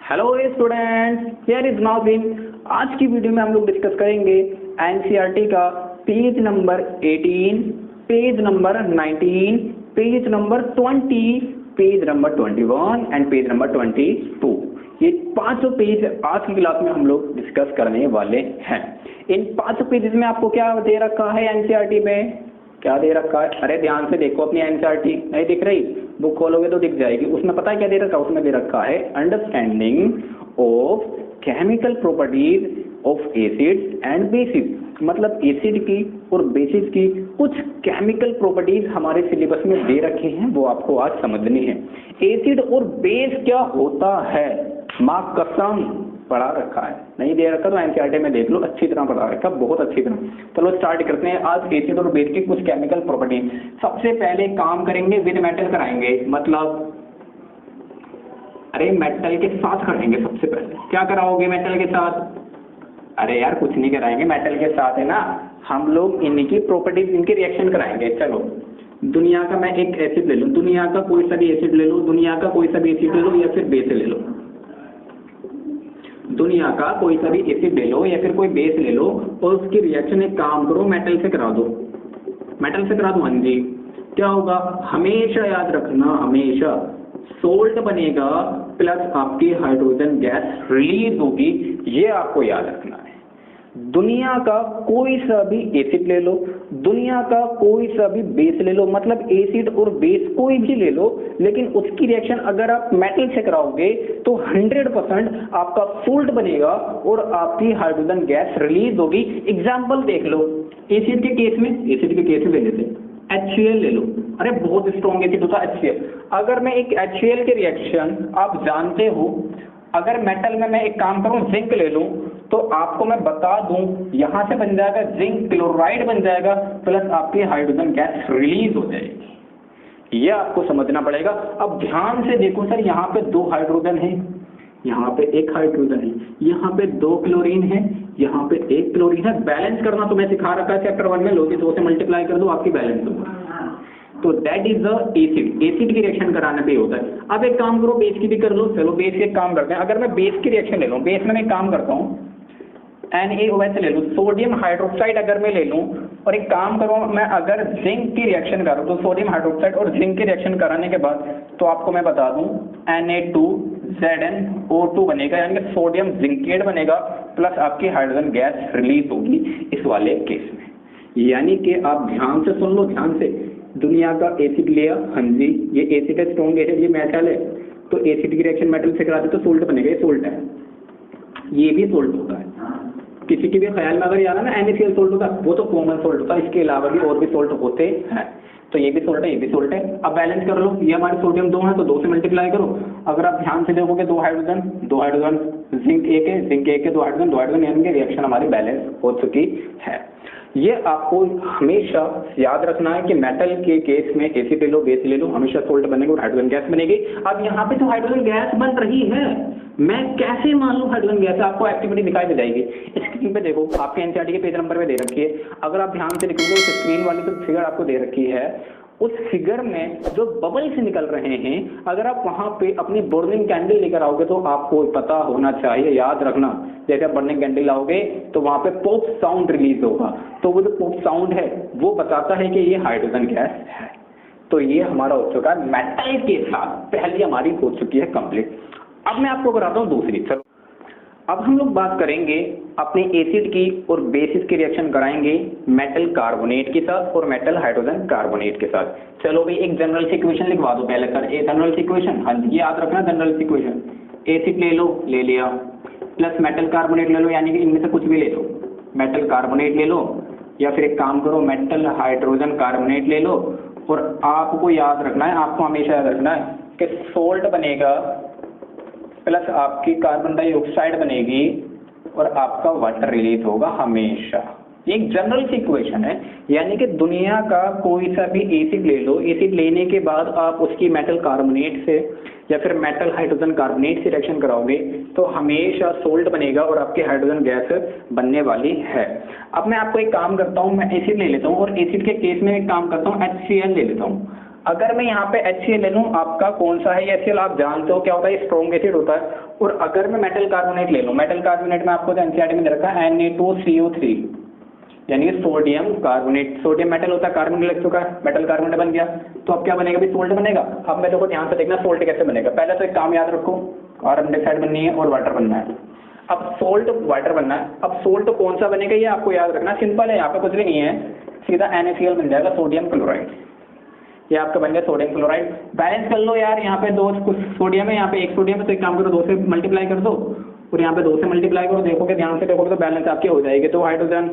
Hello students, here is Nazim. आज की video में हम लोग डिस्कस करेंगे एनसीईआरटी का page number 18, page number 19, page number 20, page number 21 and page number 22। ये पांचों पेज आज की क्लास में हम लोग डिस्कस करने वाले हैं। इन पांचों पेजेस में आपको क्या दे रखा है एनसीईआरटी में? क्या दे रखा है? अरे ध्यान से देखो, अपनी एनसीईआरटी नहीं दिख रही? बुक खोलोगे तो दिख जाएगी। उसमें पता है क्या दे रखा है? उसमें दे रखा है understanding of chemical properties of acids and basis. मतलब एसिड की और बेसिस की कुछ केमिकल प्रॉपर्टीज हमारे सिलेबस में दे रखे हैं, वो आपको आज समझनी है। एसिड और बेस क्या होता है, माँ कसम पढ़ा रखा है। नहीं दे रखा तो एनसीईआरटी में देख लो, अच्छी तरह पढ़ा रखा, बहुत अच्छी तरह। चलो स्टार्ट करते हैं आज एसिड और बेस की कुछ केमिकल प्रॉपर्टी। सबसे पहले काम करेंगे विद मेटल कराएंगे, मतलब अरे मेटल के साथ कराएंगे। सबसे पहले क्या कराओगे मेटल के साथ? अरे यार कुछ नहीं कराएंगे, मेटल के साथ है ना, हम लोग इनकी प्रॉपर्टीज, इनके रिएक्शन कराएंगे। चलो दुनिया का मैं एक एसिड ले लूँ, दुनिया का कोई सा भी एसिड ले लो, दुनिया का कोई सा भी एसिड ले लो या फिर बेस ले लो, दुनिया का कोई सा भी एसिड ले लो या फिर कोई बेस ले लो और उसकी रिएक्शन एक काम करो मेटल से करा दो। मेटल से करा दो, हाँ जी। क्या होगा? हमेशा याद रखना, हमेशा सोल्ट बनेगा प्लस आपकी हाइड्रोजन गैस रिलीज होगी, ये आपको याद रखना है। दुनिया का कोई सा भी एसिड ले लो, दुनिया का कोई सा भी बेस ले लो, मतलब एसिड और बेस कोई भी ले लो, लेकिन उसकी रिएक्शन अगर आप मेटल से कराओगे तो 100% आपका सोल्ट बनेगा और आपकी हाइड्रोजन गैस रिलीज होगी। एग्जाम्पल देख लो, एसिड के केस में, एसिड के केस में ले लेते HCl ले लो। अरे बहुत स्ट्रॉन्ग एसिड होता है HCl। अगर मैं एक HCl के रिएक्शन, आप जानते हो, अगर मेटल में मैं एक काम करूं जिंक ले लूं तो आपको मैं बता दूं यहां से बन जाएगा जिंक क्लोराइड बन जाएगा प्लस आपकी हाइड्रोजन गैस रिलीज हो जाएगी। ये आपको समझना पड़ेगा। अब ध्यान से देखो सर, यहाँ पे 2 हाइड्रोजन है, यहाँ पे 1 हाइड्रोजन है, यहाँ पे 2 क्लोरीन है, यहाँ पे 1 क्लोरीन है। बैलेंस करना तो मैं सिखा रखा है चैप्टर 1 में, लो 2 से मल्टीप्लाई कर दो, आपकी बैलेंस होगा। तो that is the acid. Acid की रिएक्शन कराने पे होता है। अब एक काम करो, बेस की भी कर लो। चलो बेस के काम करते हैं। अगर मैं बेस की रिएक्शन ले लूं, बेस में मैं एक काम करता हूँ, NaOH ले लूं, सोडियम हाइड्रोक्साइड अगर मैं ले लूं और एक काम करूं, मैं अगर जिंक की रिएक्शन करूं तो सोडियम हाइड्रोक्साइड और जिंक की रिएक्शन कराने के बाद तो आपको मैं बता दूं Na2ZnO2 बनेगा, यानी कि सोडियम जिंकेट बनेगा प्लस आपकी हाइड्रोजन गैस रिलीज होगी इस वाले केस में। यानी कि आप ध्यान से सुन लो, ध्यान से। दुनिया का एसिड लिया, हाँ जी, ये एसिड है, स्ट्रॉन्ग एसिड, ये मेटल है, तो एसिड की रिएक्शन मेटल से कराते तो सोल्ट बनेगा, ये सोल्ट है, ये भी सोल्ट होता है। किसी के भी ख्याल में अगर यार ना NaCl सोल्ट होता है, वो तो कॉमन सोल्ट होता है, इसके अलावा भी और भी सोल्ट होते हैं। तो ये भी सोल्ट है, ये भी सोल्ट है। अब बैलेंस कर लो, ये हमारे सोडियम 2 है तो 2 से मल्टीप्लाई करो। अगर आप ध्यान से देखोगे 2 हाइड्रोजन, 2 हाइड्रोजन, जिंक 1 है, जिंक 1 है, 2 हाइड्रोजन, 2 हाइड्रोजन, यानी कि रिएक्शन हमारी बैलेंस हो चुकी है। ये आपको हमेशा याद रखना है कि मेटल के केस में एसिड ले लो, बेस ले लो, हमेशा सोल्ट बनेगा और हाइड्रोजन गैस बनेगी। अब यहाँ पे तो हाइड्रोजन गैस बन रही है, मैं कैसे मान लूं हाइड्रोजन गैस? आपको एक्टिविटी दिखाई दे जाएगी। स्क्रीन पे देखो, आपके एनसीईआरटी के पेज नंबर पे दे रखी है। अगर आप ध्यान से देखोगे उस स्क्रीन वाली तो फिगर आपको दे रखी है, उस फिगर में जो बबल्स निकल रहे हैं, अगर आप वहां पे अपनी बर्निंग कैंडल लेकर आओगे तो आपको पता होना चाहिए, याद रखना, जैसे आप बर्निंग कैंडल लाओगे तो वहां पे पॉप साउंड रिलीज होगा, तो वो जो पॉप साउंड है वो बताता है कि ये हाइड्रोजन गैस है। तो ये हमारा हो चुका है मेटल के साथ, पहली हमारी हो चुकी है कंप्लीट। अब मैं आपको कराता हूँ दूसरी। चलो अब हम लोग बात करेंगे अपने एसिड की और बेसिस की रिएक्शन कराएंगे मेटल कार्बोनेट के साथ और मेटल हाइड्रोजन कार्बोनेट के साथ। चलो भाई एक जनरल सी इक्वेशन लिखवा दो पहले सर, एक जनरल सी इक्वेशन, हाँ जी याद रखना जनरल सी इक्वेशन। एसिड ले लो, ले लिया, प्लस मेटल कार्बोनेट ले लो, यानी कि इनमें से कुछ भी ले लो, मेटल कार्बोनेट ले लो या फिर एक काम करो मेटल हाइड्रोजन कार्बोनेट ले लो। और आपको याद रखना है, आपको हमेशा याद रखना है कि सोल्ट बनेगा प्लस आपकी कार्बन डाइऑक्साइड बनेगी और आपका वाटर रिलीज होगा हमेशा। एक जनरल सी इक्वेशन है, यानी कि दुनिया का कोई सा भी एसिड ले लो, एसिड लेने के बाद आप उसकी मेटल कार्बोनेट से या फिर मेटल हाइड्रोजन कार्बोनेट से रिएक्शन कराओगे तो हमेशा सोल्ट बनेगा और आपकी हाइड्रोजन गैस बनने वाली है। अब मैं आपको एक काम करता हूँ, मैं एसिड ले लेता हूँ और एसिड के केस में एक काम करता हूँ HCl ले लेता हूँ। अगर मैं यहाँ पे HCl ले लूँ, आपका कौन सा है ये HCl आप जानते हो क्या होता है, स्ट्रॉन्ग एसिड होता है। और अगर मैं मेटल कार्बोनेट ले लूँ, मेटल कार्बोनेट में आपको एनसीईआरटी में दे रखा है Na2CO3, यानी सोडियम कार्बोनेट, सोडियम मेटल होता है, कार्बन लग चुका है, मेटल कार्बोनेट बन गया, तो अब क्या बनेगा भाई, सोल्ट बनेगा। अब मैं देखो ध्यान से देखना सोल्ट कैसे बनेगा। पहले तो एक काम याद रखो, कार्बन डाइऑक्साइड बननी है और वाटर बनना है। अब सोल्ट वाटर बनना है, अब सोल्ट कौन सा बनेगा ये आपको याद रखना, सिंपल है, यहाँ पे कुछ भी नहीं है, सीधा NaCl बन जाएगा, सोडियम क्लोराइड। ये आपका बन गया सोडियम क्लोराइड। बैलेंस कर लो यार, यहाँ पे 2 कुछ सोडियम है, यहाँ पे 1 सोडियम है, तो एक काम करो 2 से मल्टीप्लाई कर दो और यहाँ पे 2 से मल्टीप्लाई करो, देखोगे ध्यान से देखोगे तो बैलेंस आपकी हो जाएगी। 2 hydrogen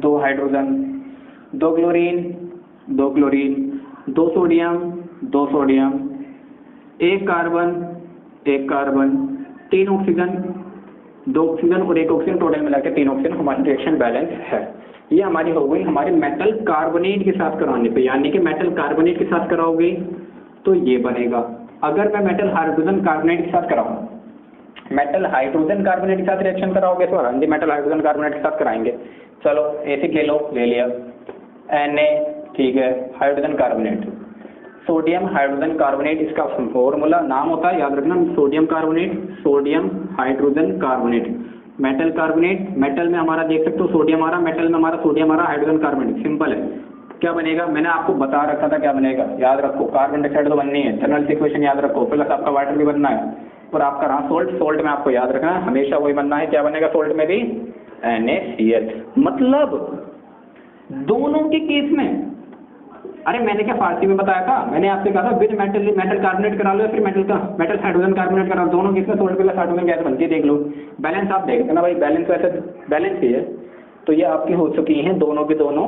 2 hydrogen, 2 chlorine 2 chlorine, 2 sodium 2 sodium, 1 carbon 1 carbon, 3 oxygen 2 oxygen और 1 ऑक्सीजन, टोटल मिला के 3 ऑक्सीजन, हमारी रिएक्शन बैलेंस है। ये हमारी हो गई हमारे मेटल कार्बोनेट के साथ कराने पे, यानी कि मेटल कार्बोनेट के साथ कराओगे तो ये बनेगा। अगर मैं मेटल हाइड्रोजन कार्बोनेट के साथ कराऊं, मेटल हाइड्रोजन कार्बोनेट के साथ रिएक्शन कराओगे तो हाँ जी मेटल हाइड्रोजन कार्बोनेट के साथ कराएंगे। चलो एसिड ले लो, ले लिया Na, ठीक है, hydrogen carbonate, sodium hydrogen carbonate, इसका फॉर्मूला नाम होता है याद रखना, sodium carbonate, sodium hydrogen carbonate. Metal carbonate, metal में हमारा देख सकते हो सोडियम आ रहा, मेटल में हमारा सोडियम आ रहा, हाइड्रोजन कार्बोनेट, सिंपल है। क्या बनेगा, मैंने आपको बता रखा था क्या बनेगा, याद रखो, कार्बन डाइऑक्साइड तो बननी है, जनरल इक्वेशन याद रखो, प्लस आपका वाटर भी बनना है और आपका रहा सोल्ट, सोल्ट में आपको याद रखना है हमेशा वही बनना है, क्या बनेगा सोल्ट में भी, NaCl। मतलब दोनों के केस में, अरे मैंने क्या फारसी में बताया था, मैंने आपसे कहा था विद मेटल, मेटल कार्बोनेट करा लो या फिर मेटल हाइड्रोजन कार्बोनेट करा लो, दोनों केस में सोल्ट प्लस हाइड्रोजन गैस बनती है, देख लो। बैलेंस आप देख ना भाई, बैलेंस वैसे बैलेंस ही है। तो ये आपकी हो चुकी हैं दोनों के दोनों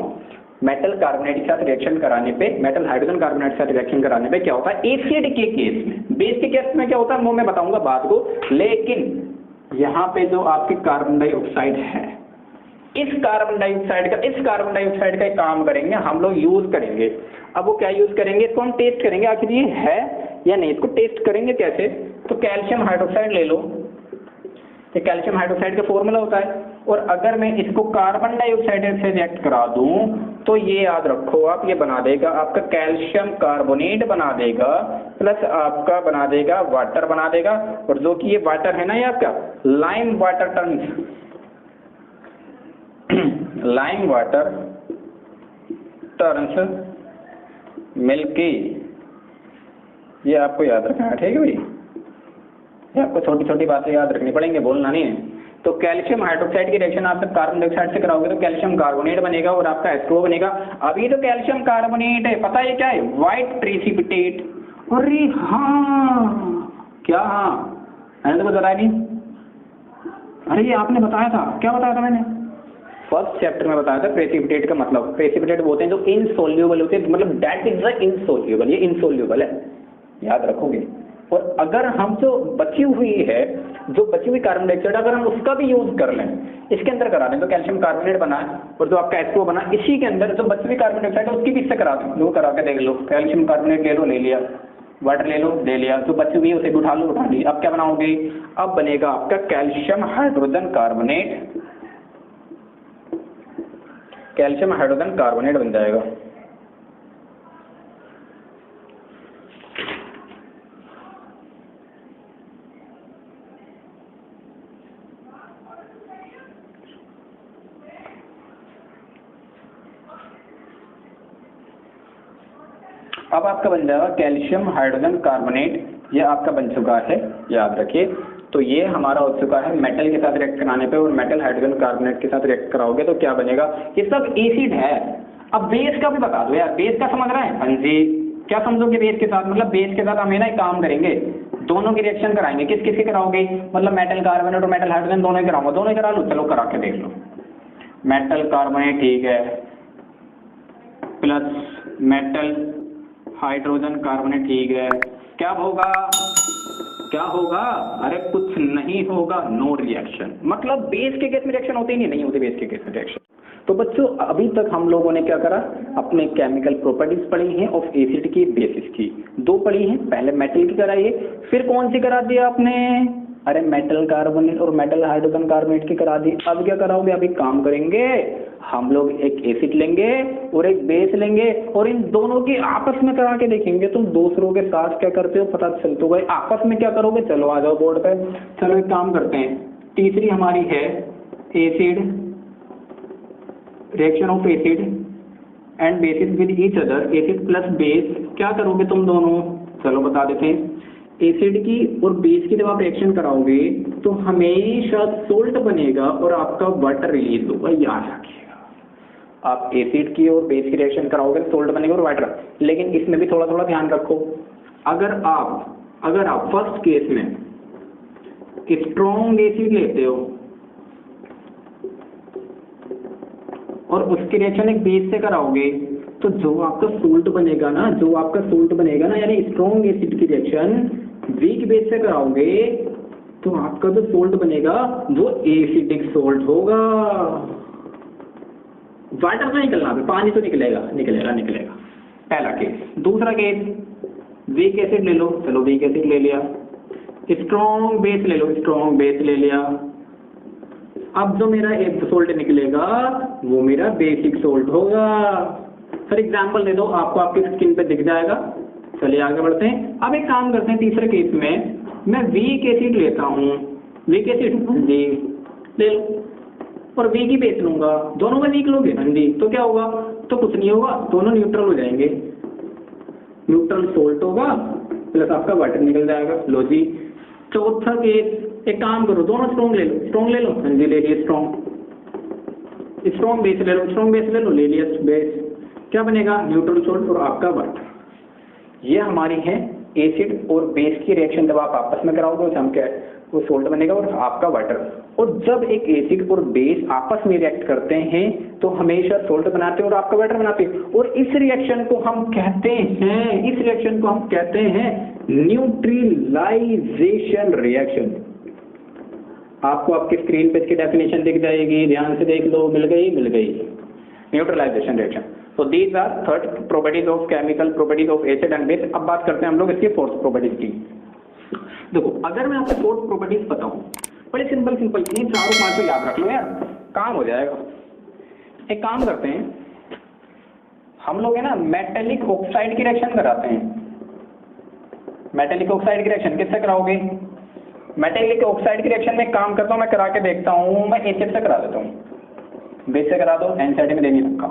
मेटल कार्बोनेट के साथ रिएक्शन कराने पे, मेटल हाइड्रोजन कार्बोनेट के साथ रिएक्शन कराने पे क्या होता है, एसिड के केस में। बेस के केस में क्या होता है वो मैं बताऊंगा बात को, लेकिन यहाँ पे जो आपकी कार्बन डाइऑक्साइड है, इस कार्बन डाइऑक्साइड का काम करेंगे हम लोग, यूज करेंगे। अब वो क्या यूज करेंगे, इसको हम टेस्ट करेंगे आखिर ये है या नहीं, इसको टेस्ट करेंगे कैसे, तो कैल्शियम हाइड्रोक्साइड ले लो, ये कैल्शियम हाइड्रोक्साइड का फॉर्मूला होता है, और अगर मैं इसको कार्बन डाइऑक्साइड से रिएक्ट करा दूं तो ये याद रखो आप, ये बना देगा आपका कैल्शियम कार्बोनेट बना देगा, प्लस आपका बना देगा वाटर बना देगा, और जो कि ये वाटर है ना ये आपका lime water turns, lime water turns milky, ये आपको याद रखना है, ठीक है भाई, ये आपको छोटी छोटी बातें याद रखनी पड़ेंगी, बोलना नहीं है। तो कैल्शियम हाइड्रोक्साइड की रिएक्शन आप कार्बन डाइऑक्साइड से कराओगे तो कैल्शियम कार्बोनेट बनेगा और आपका H2O बनेगा। अभी तो कैल्शियम कार्बोनेट है, पता है क्या है, व्हाइट प्रेसिपिटेट। अरे हाँ, क्या हाँ, मैंने तो कुछ बताया नहीं, अरे ये आपने बताया था, क्या बताया था मैंने, फर्स्ट चैप्टर में बताया था प्रेसिपिटेट का मतलब, प्रेसिपिटेट बोलते हैं जो इनसोल्यूबल होते हैं, मतलब दैट इज द इनसोल्यूबल, ये इनसोल्यूबल है, याद रखोगे। और अगर हम जो बची हुई है, जो बची हुई कार्बन डाइऑक्साइड, अगर हम उसका भी यूज कर लें, इसके अंदर करा दें तो कैल्शियम कार्बोनेट बना है, और जो आपका H2O बना, इसी के अंदर जो बची हुई कार्बन डाइऑक्साइड है उसकी भी इससे करा दें, वो करा के देख लो, कैल्शियम कार्बोनेट ले लो, ले लिया, वाटर ले लो, ले लिया, जो बची हुई है उसे उठा लो, उठा ली। अब क्या बनाओगे, अब बनेगा आपका calcium hydrogen carbonate, calcium hydrogen carbonate बन जाएगा। अब आपका बन जाएगा कैल्शियम हाइड्रोजन कार्बोनेट, ये आपका बन चुका है, याद रखिए। तो ये हमारा हो चुका है मेटल के साथ रिएक्ट कराने पे, और मेटल हाइड्रोजन कार्बोनेट के साथ रिएक्ट कराओगे तो क्या बनेगा, ये सब एसिड है। अब बेस का भी बता दो यार, बेस का समझ रहे हैं, हाँ जी, क्या समझोगे बेस के साथ, मतलब बेस के साथ हम ना एक काम करेंगे, दोनों की रिएक्शन कराएंगे, किस किस के कराओगे, मतलब मेटल कार्बोनेट और मेटल हाइड्रोजन दोनों ही कराऊंगा, दोनों ही करा लो, चलो करा के देख लो। मेटल कार्बोनेट ठीक है, प्लस मेटल हाइड्रोजन कार्बोनेट ठीक है, क्या होगा, क्या होगा, अरे कुछ नहीं होगा, नो रिएक्शन। मतलब बेस के केस में रिएक्शन होते ही नहीं होते बेस के केस में रिएक्शन। तो बच्चों अभी तक हम लोगों ने क्या करा, अपने केमिकल प्रॉपर्टीज पढ़ी हैं ऑफ एसिड की, बेसिस की, 2 पढ़ी हैं, पहले मेटल की कराई है, फिर कौन सी करा दी आपने, अरे मेटल कार्बोनेट और मेटल हाइड्रोजन कार्बोनेट की करा दी, अब क्या कराओगे? अब एक काम करेंगे, हम लोग एक एसिड लेंगे और एक बेस लेंगे और इन दोनों की आपस में करा के देखेंगे। तुम दूसरों के साथ क्या करते हो पता चल तो गए, आपस में क्या करोगे? चलो आ जाओ बोर्ड पे। चलो एक काम करते हैं, तीसरी हमारी है acid, reaction of acid and bases with each other, acid plus base. क्या करोगे तुम दोनों? चलो बता देते हैं। एसिड की और बेस की जब आप रिएक्शन कराओगे तो हमेशा सोल्ट बनेगा और आपका वाटर रिलीज होगा, याद रखिएगा। आप एसिड की और बेस की रिएक्शन कराओगे सोल्ट बनेगा और वाटर, लेकिन इसमें भी थोड़ा थोड़ा ध्यान रखो। अगर आप फर्स्ट केस में स्ट्रॉन्ग एसिड लेते हो और उसकी रिएक्शन एक बेस से कराओगे तो जो आपका सोल्ट बनेगा ना, यानी स्ट्रॉन्ग एसिड की रिएक्शन वीक बेस से कराओगे तो आपका जो सोल्ट बनेगा वो एसिडिक सोल्ट होगा। वाटर तो निकलना, पानी तो निकलेगा। पहला केस। दूसरा केस, वीक एसिड ले लो, चलो वीक एसिड ले लिया, स्ट्रॉन्ग बेस ले लो, स्ट्रॉन्ग बेस ले लिया। अब जो मेरा एक सोल्ट निकलेगा वो मेरा बेसिक सोल्ट होगा। सर एग्जाम्पल दे दो, आपको आपकी स्क्रीन पे दिख जाएगा। चलिए आगे बढ़ते हैं। अब एक काम करते हैं, तीसरे केस में मैं वीक एसिड लेता हूँ, वीक एसिड जी ले लो और वीक ही बेस लूंगा। दोनों में वीक लोगे जी, तो क्या होगा? तो कुछ नहीं होगा, दोनों न्यूट्रल हो जाएंगे, न्यूट्रल सोल्ट होगा प्लस आपका वाटर निकल जाएगा। लो जी। चौथा केस, एक काम करो, दोनों स्ट्रॉन्ग ले लो, हाँ जी ले लिए स्ट्रॉन्ग बेस ले लो, ले लिया बेस। क्या बनेगा? न्यूट्रल सोल्ट और आपका वाटर। ये हमारी है एसिड और बेस की रिएक्शन जब आप आपस में कराओगे तो हम क्या है, वो सोल्ट बनेगा और आपका वाटर। और जब एक एसिड और बेस आपस में रिएक्ट करते हैं तो हमेशा सोल्ट बनाते हैं और आपका वाटर बनाते हैं। और इस रिएक्शन को हम कहते हैं न्यूट्रलाइजेशन रिएक्शन। आपको आपकी स्क्रीन पे इसकी डेफिनेशन दिख जाएगी, ध्यान से देख लो। मिल गई न्यूट्रलाइजेशन रिएक्शन। तो these are third properties of chemical properties of acid and base. अब बात करते हैं हम लोग इसकी फोर्थ प्रॉपर्टीज की। देखो, अगर मैं आपको फोर्थ प्रॉपर्टीज बताऊं, बड़े सिंपल इन चारों पांचों याद रख लो यार, काम हो जाएगा। एक काम करते हैं, हम लोग है ना मेटेलिक ऑक्साइड की रिएक्शन कराते हैं। मेटेलिक ऑक्साइड की रिएक्शन किससे कराओगे? मेटेलिक ऑक्साइड की रिएक्शन में काम करता हूं, मैं करा के देखता हूं। मैं एसिड से करा देता हूं, बेस से करा दो। एनसीईआरटी में दे नहीं रखा,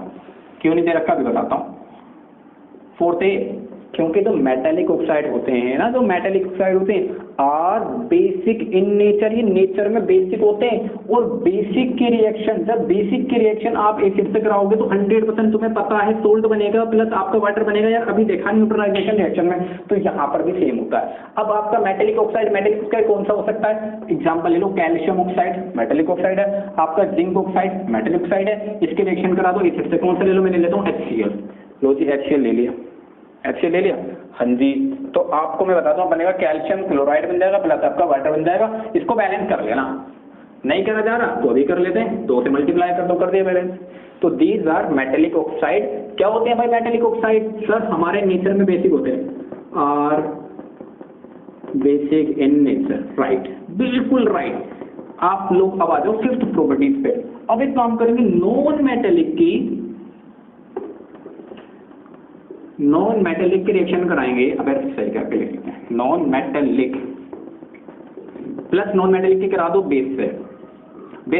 क्यों नहीं दे रखा भी बताता हूं। फोर्थ ए, क्योंकि जो मेटेलिक ऑक्साइड होते हैं आर बेसिक इन नेचर, ये नेचर में बेसिक होते हैं। और बेसिक की रिएक्शन आप एसिड से कराओगे तो 100% तुम्हें पता है सोल्ट बनेगा प्लस आपका वाटर बनेगा। यार अभी देखा न्यूट्रलाइजेशन रिएक्शन में, तो यहाँ पर भी सेम होता है। अब आपका मेटेलिक ऑक्साइड कौन सा हो सकता है? एग्जाम्पल ले लो, कैल्शियम ऑक्साइड मेटेलिक ऑक्साइड है, आपका जिंक ऑक्साइड मेटेलिक ऑक्साइड है। इसके रिएक्शन करा दो एसिड से, कौन सा ले लो? मैंने लेता हूँ HCl। लो जी, HCl ले लिया, हाँ जी। तो आपको मैं बताता हूँ, बनेगा कैल्शियम क्लोराइड बन जाएगा प्लस आपका वाटर बन जाएगा। इसको बैलेंस कर लेना, नहीं करा जा रहा तो अभी कर लेते हैं, 2 से मल्टीप्लाई कर दो, कर दिया बैलेंस। तो दीज आर मेटेलिक ऑक्साइड। क्या होते हैं भाई मेटेलिक ऑक्साइड? सर हमारे नेचर में बेसिक होते हैं, are basic in nature. Right, बिल्कुल राइट। आप लोग अब आ जाओ फिफ्थ प्रॉपर्टीज पे। अब एक काम करेंगे, नॉन मेटेलिक की रिएक्शन कराएंगे। अब सही करके लिख लेते हैं, non metallic plus non metallic की करा दो बेस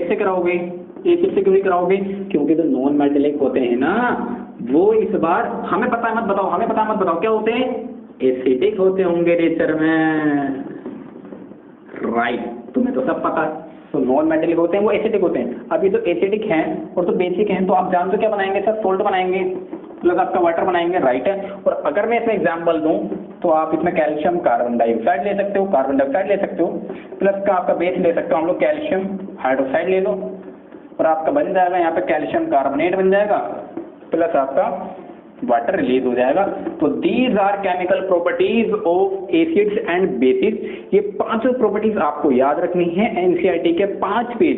से कराओगे। एसिड से क्यों नहीं कराओगे? क्योंकि जो नॉन मेटेलिक होते हैं ना, वो इस बार हमें पता है मत बताओ क्या होते हैं? एसिडिक होते होंगे नेचर में। राइट, तुम्हें तो सब पता है। तो नॉन मेटेलिक होते हैं वो एसिडिक होते हैं। अब ये जो एसिडिक हैं और जो बेसिक हैं, तो आप जानते हो क्या बनाएंगे सर? सोल्ट बनाएंगे प्लस आपका वाटर बनाएंगे। राइट है। और अगर मैं इसमें एग्जांपल दूं तो आप इसमें कैल्शियम कार्बन डाइऑक्साइड ले सकते हो, प्लस का आपका बेस ले सकते हो हम लोग, कैल्शियम हाइड्रोक्साइड ले लो और आपका बन जाएगा यहाँ पे कैल्शियम कार्बोनेट बन जाएगा प्लस आपका वाटर रिलीज हो जाएगा। तो these are chemical properties of acids and bases. ये 5 प्रॉपर्टीज आपको याद रखनी है। एनसीईआरटी के 5 पेज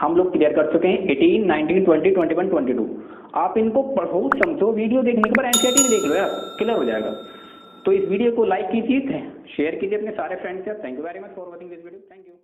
हम लोग क्लियर कर चुके हैं, 18, 19, 20, 21, 22। आप इनको पढ़ो समझो, वीडियो देखने के बाद एनसीईआरटी में देख लो यार, क्लियर हो जाएगा। तो इस वीडियो को लाइक कीजिए, शेयर कीजिए अपने सारे फ्रेंड्स से। Thank you very much for watching this video. Thank you.